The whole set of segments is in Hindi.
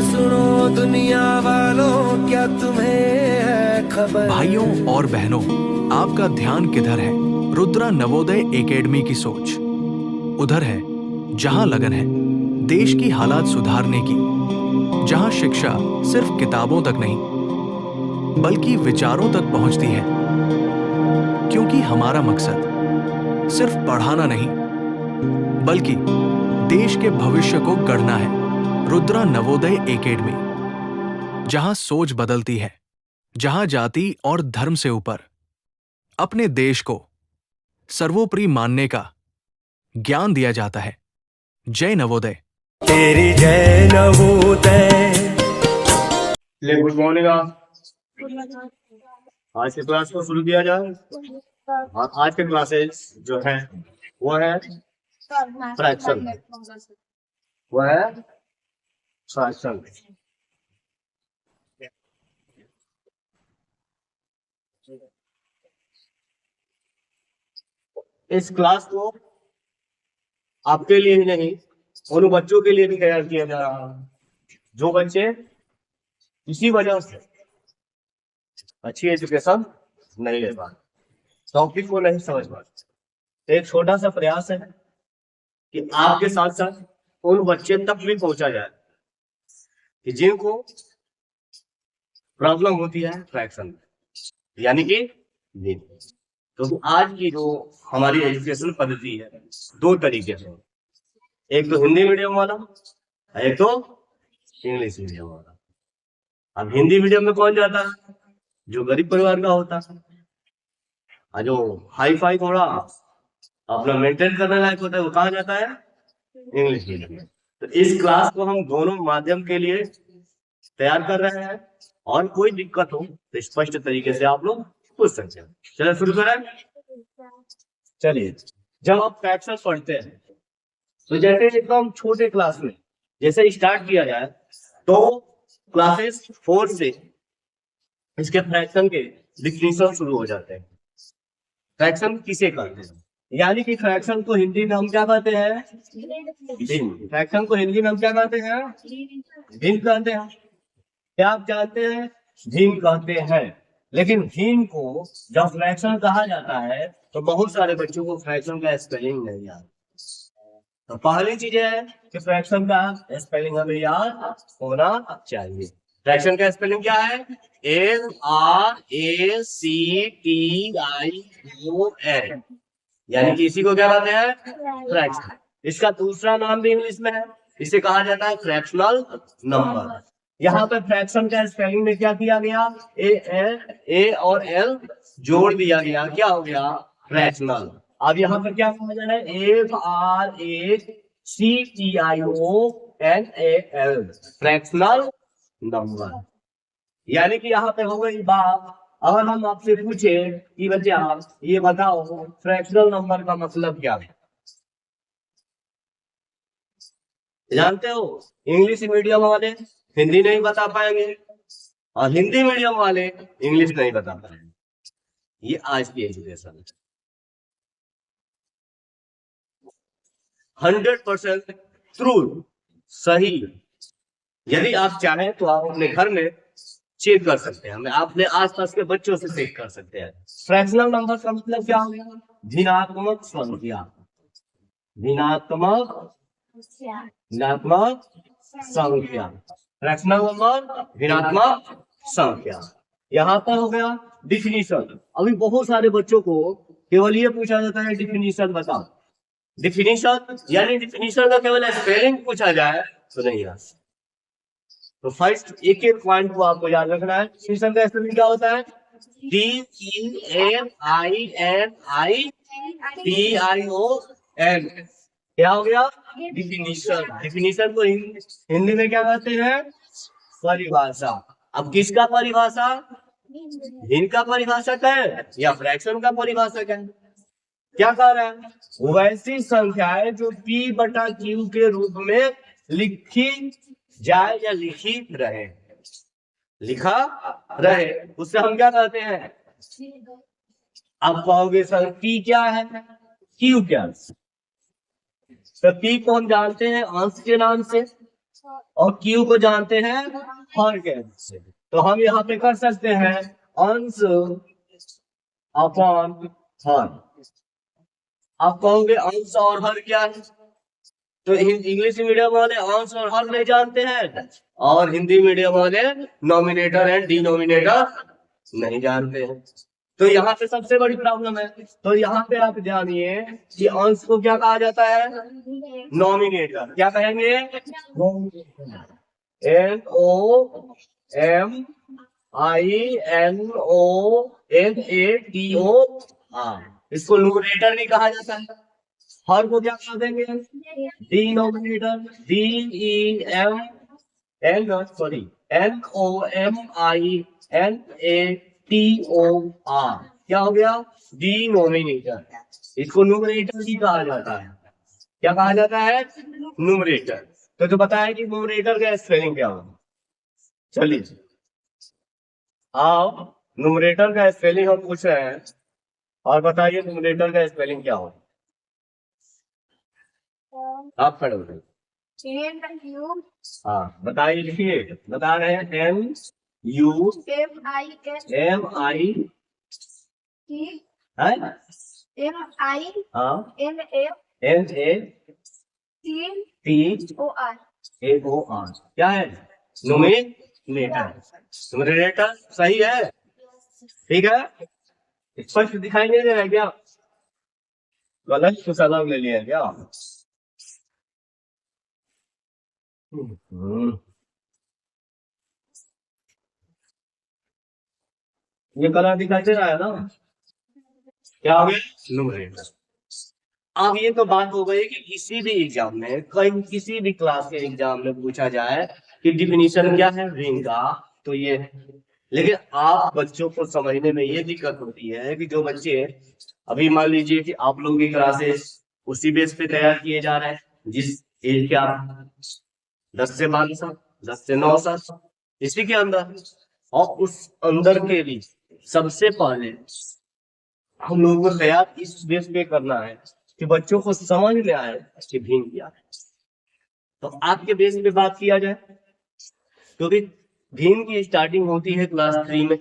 सुनो दुनिया वालों, क्या तुम्हें है खबर? भाइयों और बहनों, आपका ध्यान किधर है? रुद्रा नवोदय एकेडमी की सोच उधर है जहां लगन है देश की हालात सुधारने की, जहां शिक्षा सिर्फ किताबों तक नहीं बल्कि विचारों तक पहुंचती है। क्योंकि हमारा मकसद सिर्फ पढ़ाना नहीं बल्कि देश के भविष्य को गढ़ना है। रुद्रा नवोदय एकेडमी, जहां सोच बदलती है, जहां जाति और धर्म से ऊपर अपने देश को सर्वोपरि मानने का ज्ञान दिया जाता है। जय नवोदय। तेरी जय नवोदय। Good morning. आज के क्लास को शुरू किया जाए। और आज के क्लासेस जो है वो है फ्रैक्शन, वो है फ्रैक्शन। इस क्लास को आपके लिए ही नहीं, उन बच्चों के लिए भी तैयार किया जा रहा है जो बच्चे इसी वजह से अच्छी एजुकेशन नहीं ले पाते, टॉपिक को नहीं समझ पाते। एक छोटा सा प्रयास है कि आपके साथ साथ उन बच्चे तक भी पहुंचा जाए कि जिनको प्रॉब्लम होती है फ्रैक्शन में, यानी कि गिन। तो आज की जो हमारी एजुकेशन पद्धति है दो तरीके से, एक तो हिंदी मीडियम वाला, एक तो इंग्लिश मीडियम वाला। अब हिंदी मीडियम में कौन जाता है? जो गरीब परिवार का होता है, और जो हाई फाई थोड़ा अपना मेंटेन करने लायक होता है वो कहाँ जाता है? इंग्लिश मीडियम में। तो इस क्लास को हम दोनों माध्यम के लिए तैयार कर रहे हैं, और कोई दिक्कत हो तो स्पष्ट तरीके से आप लोग पूछ सकते हैं। चलिए शुरू करें। चलिए, जब आप फ्रैक्शन पढ़ते हैं तो जैसे एकदम छोटे क्लास में जैसे स्टार्ट किया जाए तो क्लासेस 4 से इसके फ्रैक्शन के डिफिनीशन शुरू हो जाते हैं। फ्रैक्शन किसे कहते हैं? यानी कि फ्रैक्शन को हिंदी में हम क्या कहते हैं? भिन्न। फ्रैक्शन को हिंदी में हम क्या कहते हैं? भिन्न कहते हैं। क्या आप जानते हैं? भिन्न कहते हैं। लेकिन भिन्न को जब फ्रैक्शन कहा जाता है तो बहुत सारे बच्चों को फ्रैक्शन का स्पेलिंग नहीं आता। तो पहली चीज है कि फ्रैक्शन का स्पेलिंग हमें याद होना चाहिए। फ्रैक्शन का स्पेलिंग क्या है? FRACTION, यानी कि इसी को क्या कहते हैं? फ्रैक्शन। इसका दूसरा नाम भी इंग्लिश में है, इसे कहा जाता है फ्रैक्शनल नंबर। यहाँ पे फ्रैक्शन का स्पेलिंग में क्या किया गया? ए और एल जोड़ दिया गया, क्या हो गया? फ्रैक्शनल। अब यहाँ पर क्या कहा जा रहा है? FRACTIONAL, fractional number. यानी कि यहाँ पे हो गई बात। अगर हम आपसे पूछे कि बच्चे आप ये बताओ फ्रैक्शनल नंबर का मतलब क्या है, जानते हो? इंग्लिश मीडियम वाले हिंदी नहीं बता पाएंगे और हिंदी मीडियम वाले इंग्लिश नहीं बता पाएंगे। ये आज की एजुकेशन है। 100% ट्रू, सही। यदि आप चाहें तो आप अपने घर में चेक कर सकते हैं, आप अपने आसपास के बच्चों से चेक कर सकते हैं। फ्रैक्शनल नंबर का मतलब क्या हो गया? ऋणात्मक संख्या। ऋणात्मक संख्या, फ्रैक्शनल नंबर ऋणात्मक संख्या। यहाँ पर हो गया डिफिनीशन। अभी बहुत सारे बच्चों को केवल ये पूछा जाता है डिफिनीशन बताओ। डिफिनीशन यानी डिफिनीशन का केवल स्पेलिंग पूछा जाए तो नहीं यार। तो फर्स्ट एक एक पॉइंट को आपको याद रखना है। डिफिनीशन का स्पेलिंग क्या होता है? DEFINITION। क्या हो गया? डिफिनीशन। डिफिनीशन को हिंदी में क्या कहते हैं? परिभाषा। अब किसका परिभाषा? इनका परिभाषक है या फ्रैक्शन का परिभाषक है? क्या कह रहा है? वैसी संख्याएं जो P/Q के रूप में लिखी जाए या लिखी रहे, लिखा रहे, उससे हम क्या कहते हैं? आप कहोगे सर P क्या है, Q क्या है? तो P को हम जानते हैं अंश के नाम से, और Q को जानते हैं हर के से। तो हम यहाँ पे कर सकते हैं अंश अपॉन हर। आप कहोगे अंश और हर क्या है? तो इंग्लिश मीडियम वाले अंश और हर नहीं जानते हैं, और हिंदी मीडियम वाले नॉमिनेटर एंड डिनोमिनेटर नहीं जानते हैं। तो यहाँ पे सबसे बड़ी प्रॉब्लम है। तो यहाँ पे आप जानिए कि अंश को क्या कहा जाता है? नॉमिनेटर। क्या कहेंगे? NOMINONATOR। इसको न्यूमरेटर नहीं कहा जाता है। हर को क्या कहा देंगे? डिनोमिनेटर। NOMINATOR। क्या हो गया? डिनोमिनेटर। इसको न्यूमरेटर भी कहा जाता है। क्या कहा जाता है? न्यूमरेटर। तो जो बताया कि न्यूमरेटर का स्पेलिंग क्या होगा, चलिए आप न्यूमरेटर का स्पेलिंग हम पूछ रहे हैं, और बताइए न्यूमरेटर का स्पेलिंग क्या होगा। आप खड़े हो गए। हाँ बताइए, लिखिए। बता रहे हैं MUMI NATOR। क्या है? न्यूमरेटर। न्यूमरेटर सही है, ठीक है। स्पष्ट दिखाई नहीं दे रहा है क्या? गलत कुछ अलग ले लिया है क्या? ये कलर दिखाई दे रहा है ना? क्या हो गया? न्यूमरेटर। अब ये तो बात हो गई कि किसी भी एग्जाम में, कहीं किसी भी क्लास के एग्जाम में पूछा जाए कि डिफिनीशन क्या है रिंग का, तो ये है। लेकिन आप बच्चों को समझने में ये दिक्कत होती है कि जो बच्चे, अभी मान लीजिए कि आप लोगों की क्लासेस उसी बेस पे तैयार किए जा रहे हैं, जिस एज के आप 10 से 12 साल, 10 से 9 साल, इसी के अंदर, और उस अंदर के लिए सबसे पहले हम लोगों को तैयार इस बेस पे करना है कि बच्चों को समझ में आए कि भीम क्या है। तो आपके बेस पे बात किया जाए, क्योंकि भीम की स्टार्टिंग होती है क्लास 3 में।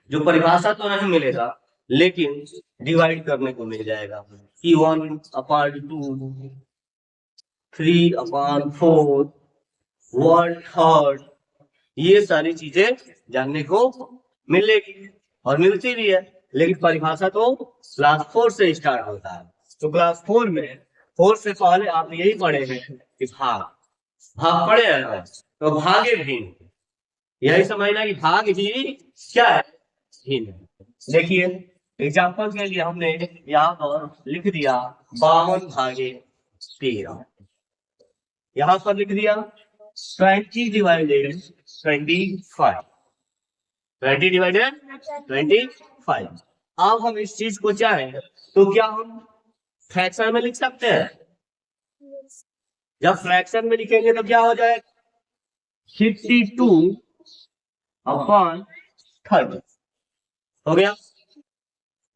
जो परिभाषा तो नहीं मिलेगा, लेकिन डिवाइड करने को मिल जाएगा कि 1/2, 3/4, 1/3, ये सारी चीजें जानने को मिलेगी और मिलती भी है। लेकिन परिभाषा तो क्लास 4 से स्टार्ट होता है। तो क्लास 4 में 4 से पहले आप यही पढ़े हैं कि भाग भाग पढ़े हैं ना? तो भागे भिन्न, यही समझना कि भाग ही क्या है? भिन्न। देखिए एग्जाम्पल के लिए हमने यहाँ पर लिख दिया 52/13। यहाँ पर लिख दिया 20 डिवाइडेड 25। 20 डिवाइडेड 25। अब हम इस चीज को चाहें तो क्या हम फ्रैक्शन में लिख सकते हैं? जब फ्रैक्शन में लिखेंगे तो क्या हो जाएगा? 62/30 हो गया।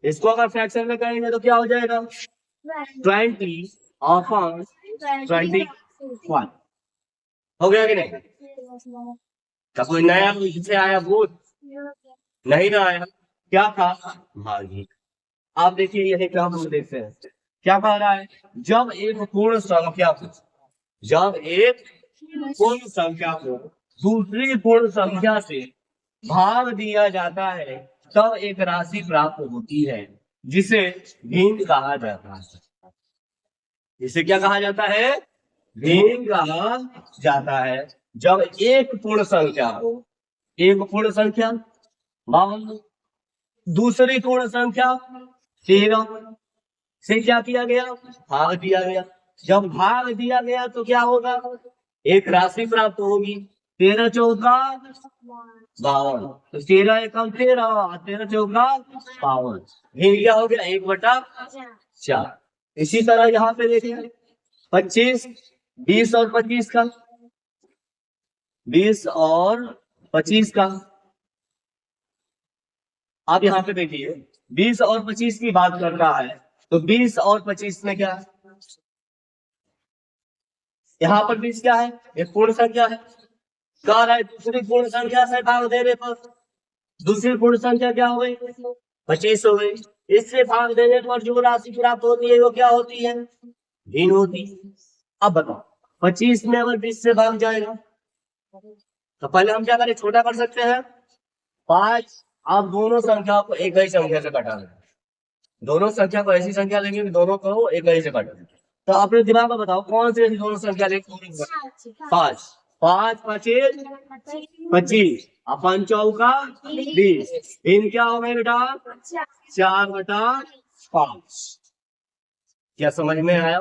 इसको अगर फ्रैक्शन में करेंगे तो क्या हो जाएगा? 20/25 हो गया कि नहीं? क्या कोई नया इससे आया भूत? नहीं ना आया। क्या था? भागी। आप देखिए यही काम हम देखते हैं। क्या कह रहा है? जब एक पूर्ण संख्या को दूसरी पूर्ण संख्या से भाग दिया जाता है, तब एक राशि प्राप्त होती है जिसे भिन्न कहा जाता है। जिसे क्या कहा जाता है? भिन्न कहा जाता है। जब एक पूर्ण संख्या मान दूसरी पूर्ण संख्या 13 से क्या किया गया? भाग दिया गया। जब भाग दिया गया तो क्या होगा? एक राशि प्राप्त होगी। 13 चौका 52। तो 13 एकम 13, 13 चौका 52। फिर क्या हो गया? 1/4। इसी तरह यहाँ पे देखिए 25, 20 और 25 का, 20 और 25 का। आप यहाँ पे देखिए 20 और 25 की बात करता है, तो 20 और 25 में क्या? यहाँ पर 20 क्या है, एक पूर्ण संख्या है। कह रहा है दूसरी पूर्ण संख्या से भाग देने पर दूसरी पूर्ण संख्या क्या हो गई, 25 हो गई। इससे भाग देने पर जो राशि प्राप्त होती है वो क्या होती है, भिन्न होती है। अब बताओ 25 में अगर 20 से भाग जाएगा तो पहले हम क्या करें, छोटा कर सकते हैं 5। आप दोनों संख्या को एक ही संख्या से घटा लें, दोनों संख्या को ऐसी संख्या लेंगे कि दोनों को एक ही से घटा लें। तो अपने दिमाग में बताओ कौन सी ऐसी दोनों संख्या लेंगे, 5, 5 25, 25 अपन चौका 20, इन क्या हो गए बेटा 4/5। क्या समझ में आया।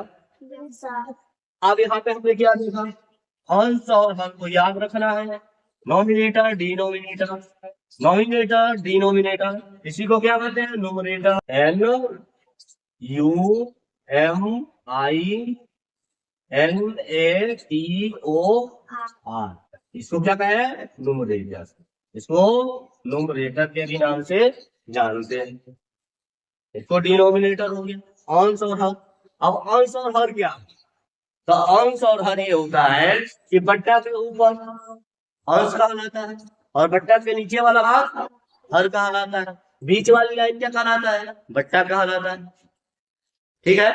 अब यहाँ पे हमने क्या देखा, अंश और हर को याद रखना है, नॉमिनेटर डिनोमिनेटर, नॉमिनेटर डिनोमिनेटर, इसी को क्या कहते हैं नोमिनेटर, NUMERATOR, इसको क्या कहे नोमिनेटर, इसको नोमिनेटर के भी नाम से जानते हैं। इसको डिनोमिनेटर हो गया, अंश और हर। अब अंश और हर क्या, तो अंश और हर ये होता है कि बट्टा के ऊपर अंश कहलाता है और बट्टा के नीचे वाला भाग हर कहलाता है, बीच वाली लाइन क्या कहलाता है, बट्टा कहलाता है। ठीक है,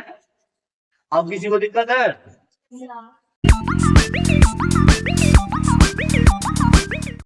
अब किसी को दिक्कत है।